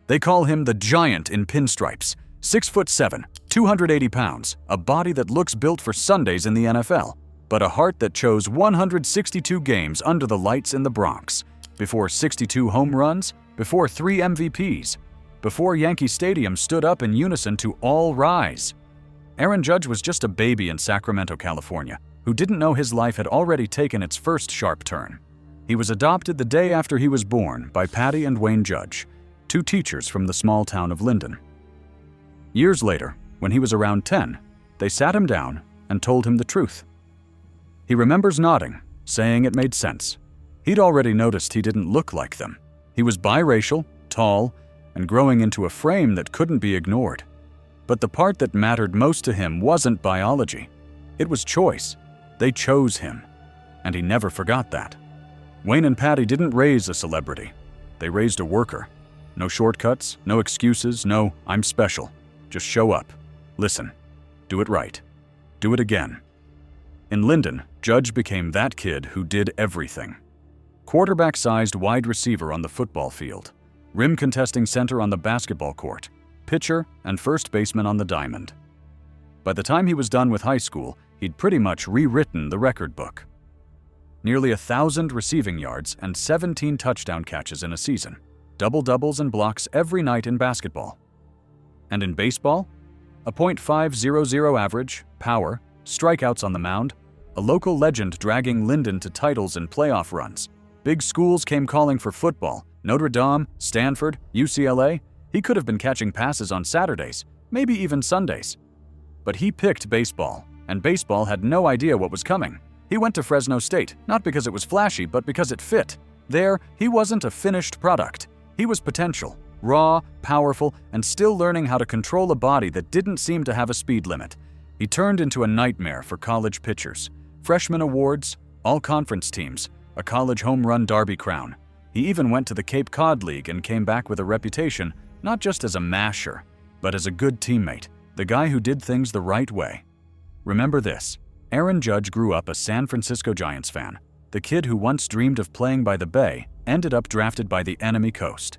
They call him the Giant in pinstripes. 6'7", 280 pounds, a body that looks built for Sundays in the NFL, but a heart that chose 162 games under the lights in the Bronx, before 62 home runs, before 3 MVPs, before Yankee Stadium stood up in unison to "All Rise." Aaron Judge was just a baby in Sacramento, California, who didn't know his life had already taken its first sharp turn. He was adopted the day after he was born by Patty and Wayne Judge, 2 teachers from the small town of Linden. Years later, when he was around 10, they sat him down and told him the truth. He remembers nodding, saying it made sense. He'd already noticed he didn't look like them. He was biracial, tall, and growing into a frame that couldn't be ignored. But the part that mattered most to him wasn't biology. It was choice. They chose him, and he never forgot that. Wayne and Patty didn't raise a celebrity. They raised a worker. No shortcuts, no excuses, no "I'm special." Just show up, listen, do it right, do it again. In Linden, Judge became that kid who did everything. Quarterback-sized wide receiver on the football field, rim contesting center on the basketball court, pitcher and first baseman on the diamond. By the time he was done with high school, he'd pretty much rewritten the record book. Nearly 1,000 receiving yards and 17 touchdown catches in a season, double-doubles and blocks every night in basketball. And in baseball, a .500 average, power, strikeouts on the mound, a local legend dragging Linden to titles and playoff runs. Big schools came calling for football. Notre Dame, Stanford, UCLA. He could have been catching passes on Saturdays, maybe even Sundays. But he picked baseball, and baseball had no idea what was coming. He went to Fresno State, not because it was flashy, but because it fit. There, he wasn't a finished product. He was potential. Raw, powerful, and still learning how to control a body that didn't seem to have a speed limit. He turned into a nightmare for college pitchers. Freshman awards, all-conference teams, a college home run derby crown. He even went to the Cape Cod League and came back with a reputation, not just as a masher, but as a good teammate, the guy who did things the right way. Remember this, Aaron Judge grew up a San Francisco Giants fan. The kid who once dreamed of playing by the Bay ended up drafted by the enemy coast.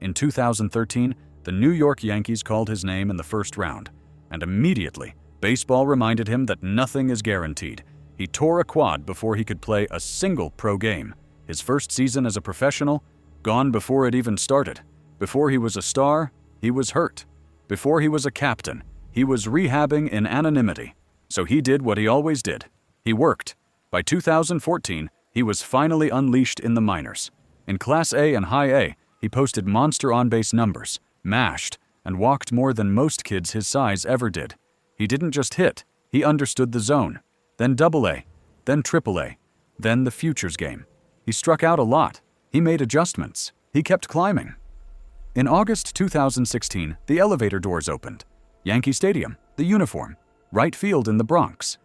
In 2013, the New York Yankees called his name in the first round, and immediately, baseball reminded him that nothing is guaranteed. He tore a quad before he could play a single pro game. His first season as a professional, gone before it even started. Before he was a star, he was hurt. Before he was a captain, he was rehabbing in anonymity. So he did what he always did. He worked. By 2014, he was finally unleashed in the minors. In Class A and High A, he posted monster on-base numbers, mashed, and walked more than most kids his size ever did. He didn't just hit, he understood the zone. Then Double-A, then Triple-A, then the futures game. He struck out a lot. He made adjustments. He kept climbing. In August 2016, the elevator doors opened. Yankee Stadium, the uniform, right field in the Bronx.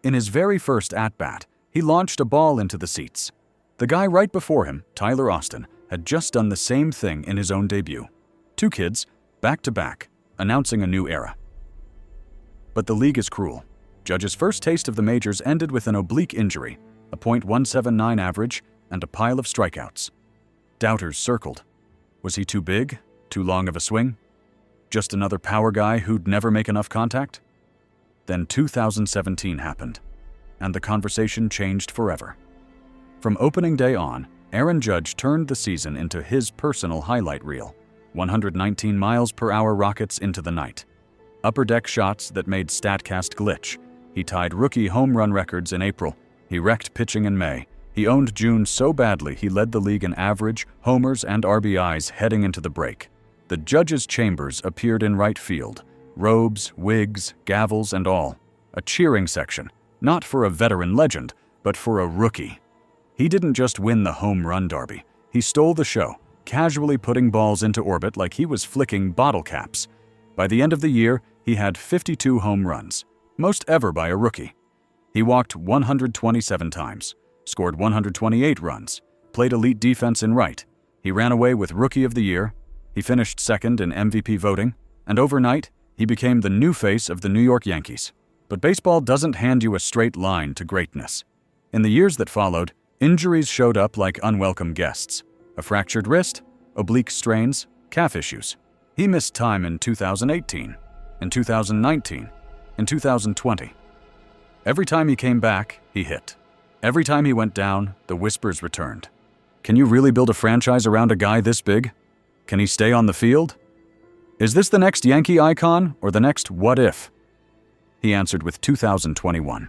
In his very first at-bat, he launched a ball into the seats. The guy right before him, Tyler Austin, had just done the same thing in his own debut. 2 kids, back-to-back, announcing a new era. But the league is cruel. Judge's first taste of the majors ended with an oblique injury, a .179 average, and a pile of strikeouts. Doubters circled. Was he too big? Too long of a swing? Just another power guy who'd never make enough contact? Then 2017 happened, and the conversation changed forever. From opening day on, Aaron Judge turned the season into his personal highlight reel. 119 miles per hour rockets into the night. Upper deck shots that made StatCast glitch. He tied rookie home run records in April. He wrecked pitching in May. He owned June so badly he led the league in average, homers, and RBIs heading into the break. The Judge's chambers appeared in right field. Robes, wigs, gavels, and all. A cheering section, not for a veteran legend, but for a rookie. He didn't just win the home run derby. He stole the show, casually putting balls into orbit like he was flicking bottle caps. By the end of the year, he had 52 home runs, most ever by a rookie. He walked 127 times, scored 128 runs, played elite defense in right. He ran away with Rookie of the Year. He finished second in MVP voting, and overnight, he became the new face of the New York Yankees. But baseball doesn't hand you a straight line to greatness. In the years that followed, injuries showed up like unwelcome guests. A fractured wrist, oblique strains, calf issues. He missed time in 2018, in 2019, in 2020. Every time he came back, he hit. Every time he went down, the whispers returned. Can you really build a franchise around a guy this big? Can he stay on the field? Is this the next Yankee icon or the next what if? He answered with 2021.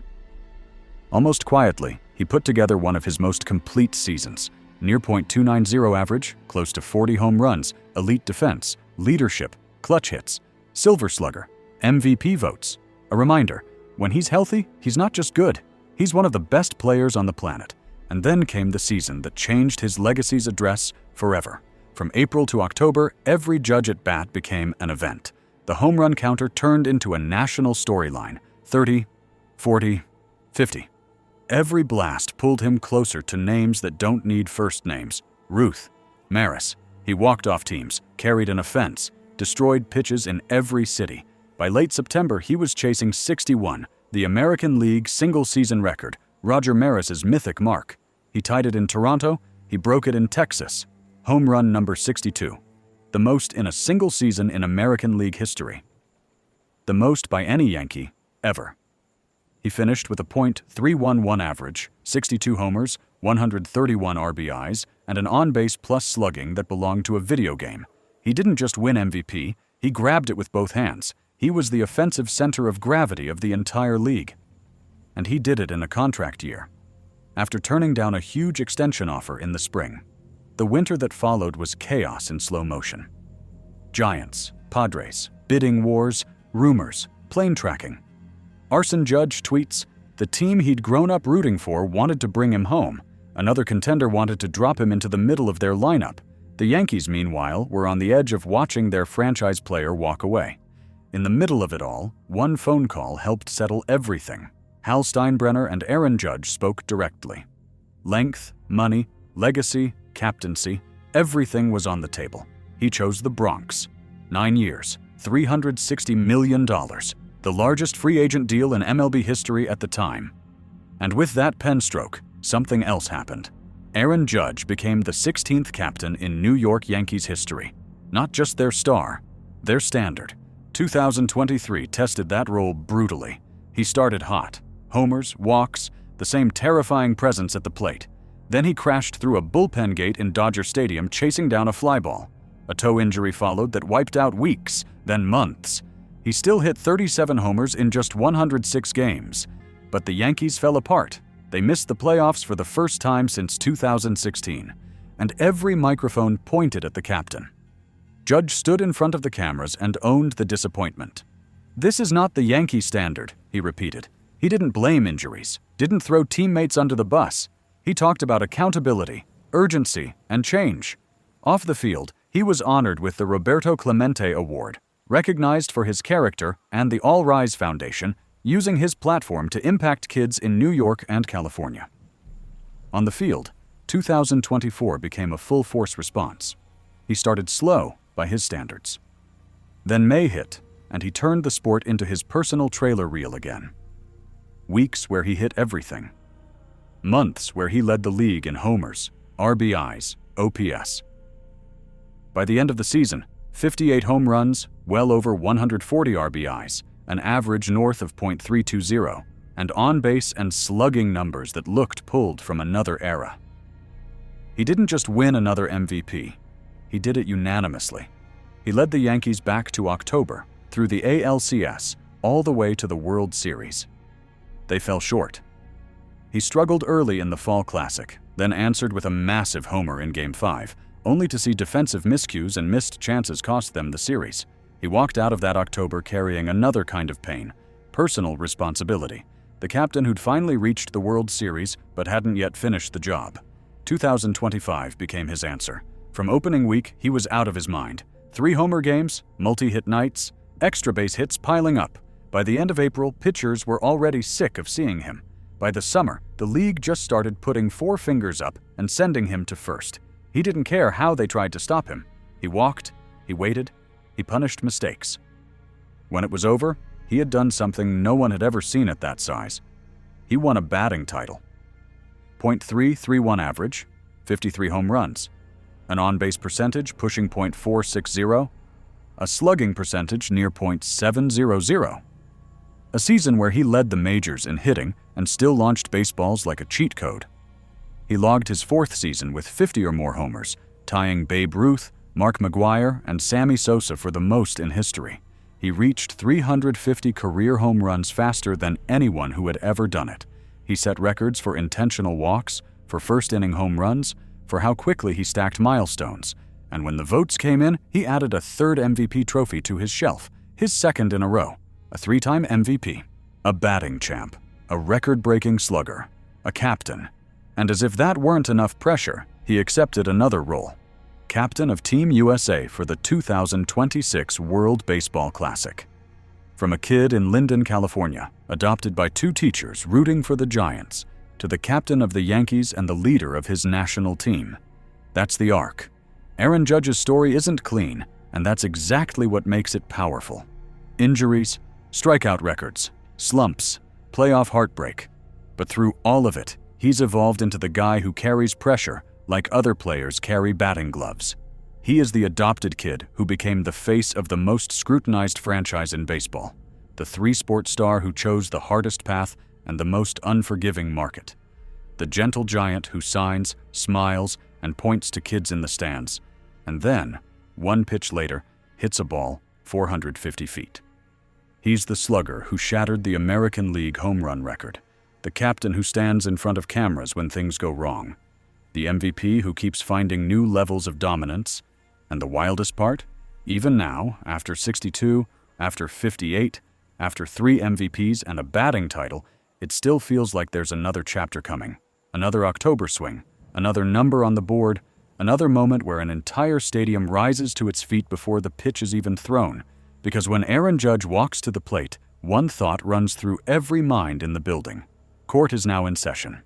Almost quietly, he put together one of his most complete seasons. Near .290 average, close to 40 home runs, elite defense, leadership, clutch hits, silver slugger, MVP votes. A reminder, when he's healthy, he's not just good, he's one of the best players on the planet. And then came the season that changed his legacy's address forever. From April to October, every judge at bat became an event. The home run counter turned into a national storyline. 30, 40, 50. Every blast pulled him closer to names that don't need first names. Ruth, Maris. He walked off teams, carried an offense, destroyed pitches in every city. By late September, he was chasing 61, the American League single-season record, Roger Maris's mythic mark. He tied it in Toronto, he broke it in Texas. Home run number 62. The most in a single season in American League history. The most by any Yankee, ever. He finished with a .311 average, 62 homers, 131 RBIs, and an on-base plus slugging that belonged to a video game. He didn't just win MVP, he grabbed it with both hands. He was the offensive center of gravity of the entire league. And he did it in a contract year. After turning down a huge extension offer in the spring, the winter that followed was chaos in slow motion. Giants, Padres, bidding wars, rumors, plane tracking. Arson Judge tweets, the team he'd grown up rooting for wanted to bring him home. Another contender wanted to drop him into the middle of their lineup. The Yankees, meanwhile, were on the edge of watching their franchise player walk away. In the middle of it all, one phone call helped settle everything. Hal Steinbrenner and Aaron Judge spoke directly. Length, money, legacy, captaincy, everything was on the table. He chose the Bronx. 9 years, $360 million, the largest free agent deal in MLB history at the time. And with that pen stroke, something else happened. Aaron Judge became the 16th captain in New York Yankees history. Not just their star, their standard. 2023 tested that role brutally. He started hot. Homers, walks, the same terrifying presence at the plate. Then he crashed through a bullpen gate in Dodger Stadium chasing down a fly ball. A toe injury followed that wiped out weeks, then months. He still hit 37 homers in just 106 games. But the Yankees fell apart. They missed the playoffs for the first time since 2016. And every microphone pointed at the captain. Judge stood in front of the cameras and owned the disappointment. This is not the Yankee standard, he repeated. He didn't blame injuries, didn't throw teammates under the bus. He talked about accountability, urgency, and change. Off the field, he was honored with the Roberto Clemente Award, recognized for his character, and the All Rise Foundation, using his platform to impact kids in New York and California. On the field, 2024 became a full-force response. He started slow by his standards. Then May hit, and he turned the sport into his personal trailer reel again. Weeks where he hit everything. Months where he led the league in homers, RBIs, OPS. By the end of the season, 58 home runs, well over 140 RBIs, an average north of .320, and on-base and slugging numbers that looked pulled from another era. He didn't just win another MVP. He did it unanimously. He led the Yankees back to October, through the ALCS, all the way to the World Series. They fell short. He struggled early in the Fall Classic, then answered with a massive homer in Game 5, only to see defensive miscues and missed chances cost them the series. He walked out of that October carrying another kind of pain, personal responsibility. The captain who'd finally reached the World Series but hadn't yet finished the job. 2025 became his answer. From opening week, he was out of his mind. 3 homer games, multi-hit nights, extra base hits piling up. By the end of April, pitchers were already sick of seeing him. By the summer, the league just started putting 4 fingers up and sending him to first. He didn't care how they tried to stop him. He walked, he waited, he punished mistakes. When it was over, he had done something no one had ever seen at that size. He won a batting title. .331 average, 53 home runs. an on-base percentage pushing .460, a slugging percentage near .700. A season where he led the majors in hitting and still launched baseballs like a cheat code. He logged his 4th season with 50 or more homers, tying Babe Ruth, Mark McGwire, and Sammy Sosa for the most in history. He reached 350 career home runs faster than anyone who had ever done it. He set records for intentional walks, for first-inning home runs, for how quickly he stacked milestones. And when the votes came in, he added a 3rd MVP trophy to his shelf, his 2nd in a row, a 3-time MVP, a batting champ, a record-breaking slugger, a captain. And as if that weren't enough pressure, he accepted another role: captain of Team USA for the 2026 World Baseball Classic. From a kid in Linden, California, adopted by 2 teachers rooting for the Giants, to the captain of the Yankees and the leader of his national team. That's the arc. Aaron Judge's story isn't clean, and that's exactly what makes it powerful. Injuries, strikeout records, slumps, playoff heartbreak. But through all of it, he's evolved into the guy who carries pressure like other players carry batting gloves. He is the adopted kid who became the face of the most scrutinized franchise in baseball, the 3-sport star who chose the hardest path and the most unforgiving market, the gentle giant who signs, smiles, and points to kids in the stands, and then, 1 pitch later, hits a ball 450 feet. He's the slugger who shattered the American League home run record, the captain who stands in front of cameras when things go wrong, the MVP who keeps finding new levels of dominance, and the wildest part? Even now, after 62, after 58, after 3 MVPs and a batting title, it still feels like there's another chapter coming, another October swing, another number on the board, another moment where an entire stadium rises to its feet before the pitch is even thrown. Because when Aaron Judge walks to the plate, one thought runs through every mind in the building: court is now in session.